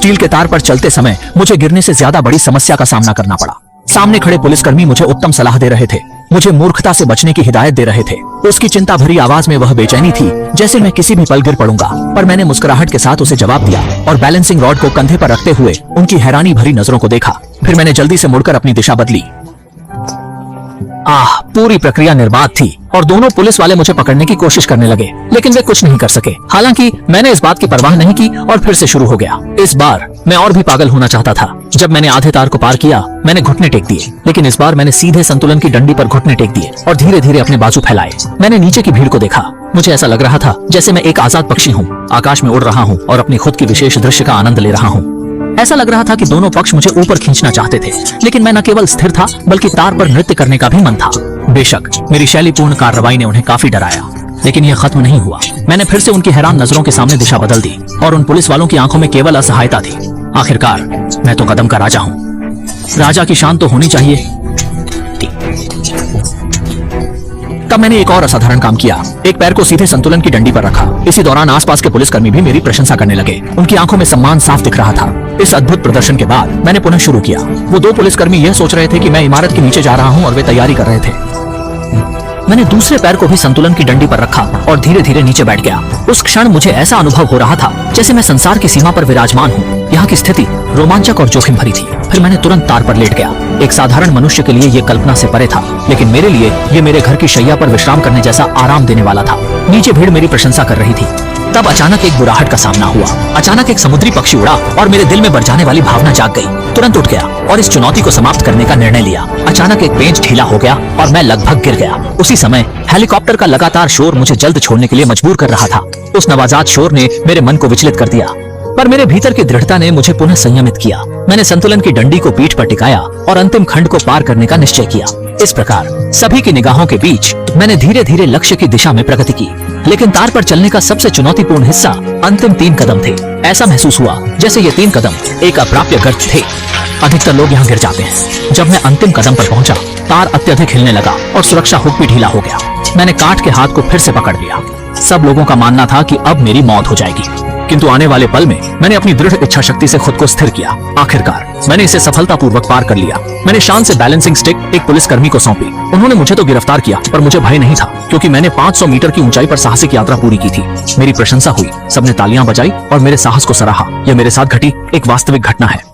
Steel के तार पर चलते समय मुझे गिरने से ज्यादा बड़ी समस्या का सामना करना पड़ा। सामने खड़े पुलिसकर्मी मुझे उत्तम सलाह दे रहे थे, मुझे मूर्खता से बचने की हिदायत दे रहे थे। उसकी चिंता भरी आवाज में वह बेचैनी थी जैसे मैं किसी भी पल गिर पड़ूंगा, पर मैंने मुस्कुराहट के साथ उसे जवाब दिया और बैलेंसिंग रॉड को कंधे पर रखते हुए उनकी हैरानी भरी नजरों को देखा। फिर मैंने जल्दी से मुड़कर अपनी दिशा बदली। पूरी प्रक्रिया निर्बाध थी और दोनों पुलिस वाले मुझे पकड़ने की कोशिश करने लगे, लेकिन वे कुछ नहीं कर सके। हालांकि मैंने इस बात की परवाह नहीं की और फिर से शुरू हो गया। इस बार मैं और भी पागल होना चाहता था। जब मैंने आधे तार को पार किया, मैंने घुटने टेक दिए, लेकिन इस बार मैंने सीधे संतुलन की डंडी पर घुटने टेक दिए और धीरे धीरे अपने बाजू फैलाए। मैंने नीचे की भीड़ को देखा। मुझे ऐसा लग रहा था जैसे मैं एक आजाद पक्षी हूँ, आकाश में उड़ रहा हूँ और अपनी खुद की विशेष दृश्य का आनंद ले रहा हूँ। ऐसा लग रहा था कि दोनों पक्ष मुझे ऊपर खींचना चाहते थे, लेकिन मैं न केवल स्थिर था बल्कि तार पर नृत्य करने का भी मन था। बेशक मेरी शैलीपूर्ण कार्रवाई ने उन्हें काफी डराया, लेकिन यह खत्म नहीं हुआ। मैंने फिर से उनकी हैरान नजरों के सामने दिशा बदल दी और उन पुलिस वालों की आंखों में केवल असहायता थी। आखिरकार मैं तो कदम का राजा हूँ। राजा की शान तो होनी चाहिए। तब मैंने एक और असाधारण काम किया। एक पैर को सीधे संतुलन की डंडी पर रखा। इसी दौरान आसपास के पुलिसकर्मी भी मेरी प्रशंसा करने लगे। उनकी आंखों में सम्मान साफ दिख रहा था। इस अद्भुत प्रदर्शन के बाद मैंने पुनः शुरू किया। वो दो पुलिसकर्मी यह सोच रहे थे कि मैं इमारत के नीचे जा रहा हूँ और वे तैयारी कर रहे थे। मैंने दूसरे पैर को भी संतुलन की डंडी पर रखा और धीरे धीरे नीचे बैठ गया। उस क्षण मुझे ऐसा अनुभव हो रहा था जैसे मैं संसार की सीमा पर विराजमान हूँ। यहाँ की स्थिति रोमांचक और जोखिम भरी थी। फिर मैंने तुरंत तार पर लेट गया। एक साधारण मनुष्य के लिए ये कल्पना से परे था, लेकिन मेरे लिए ये मेरे घर की शैया पर विश्राम करने जैसा आराम देने वाला था। नीचे भीड़ मेरी प्रशंसा कर रही थी। तब अचानक एक बुराहट का सामना हुआ। अचानक एक समुद्री पक्षी उड़ा और मेरे दिल में बरजाने वाली भावना जाग गई। तुरंत उठ गया और इस चुनौती को समाप्त करने का निर्णय लिया। अचानक एक पेंच ढीला हो गया और मैं लगभग गिर गया। उसी समय हेलीकॉप्टर का लगातार शोर मुझे जल्द छोड़ने के लिए मजबूर कर रहा था। उस नवाजात शोर ने मेरे मन को विचलित कर दिया, पर मेरे भीतर की दृढ़ता ने मुझे पुनः संयमित किया। मैंने संतुलन की डंडी को पीठ पर टिकाया और अंतिम खंड को पार करने का निश्चय किया। इस प्रकार सभी की निगाहों के बीच मैंने धीरे धीरे लक्ष्य की दिशा में प्रगति की। लेकिन तार पर चलने का सबसे चुनौतीपूर्ण हिस्सा अंतिम 3 कदम थे। ऐसा महसूस हुआ जैसे ये 3 कदम एक अप्राप्य गर्त थे। अधिकतर लोग यहाँ गिर जाते हैं। जब मैं अंतिम कदम पर पहुंचा, तार अत्यधिक हिलने लगा और सुरक्षा हुक भी ढीला हो गया। मैंने काठ के हाथ को फिर से पकड़ लिया। सब लोगों का मानना था कि अब मेरी मौत हो जाएगी, किंतु आने वाले पल में मैंने अपनी दृढ़ इच्छा शक्ति से खुद को स्थिर किया। आखिरकार मैंने इसे सफलतापूर्वक पार कर लिया। मैंने शान से बैलेंसिंग स्टिक एक पुलिसकर्मी को सौंपी। उन्होंने मुझे तो गिरफ्तार किया, पर मुझे भय नहीं था, क्योंकि मैंने 500 मीटर की ऊंचाई पर साहसिक यात्रा पूरी की थी। मेरी प्रशंसा हुई, सबने तालियां बजाई और मेरे साहस को सराहा। यह मेरे साथ घटी एक वास्तविक घटना है।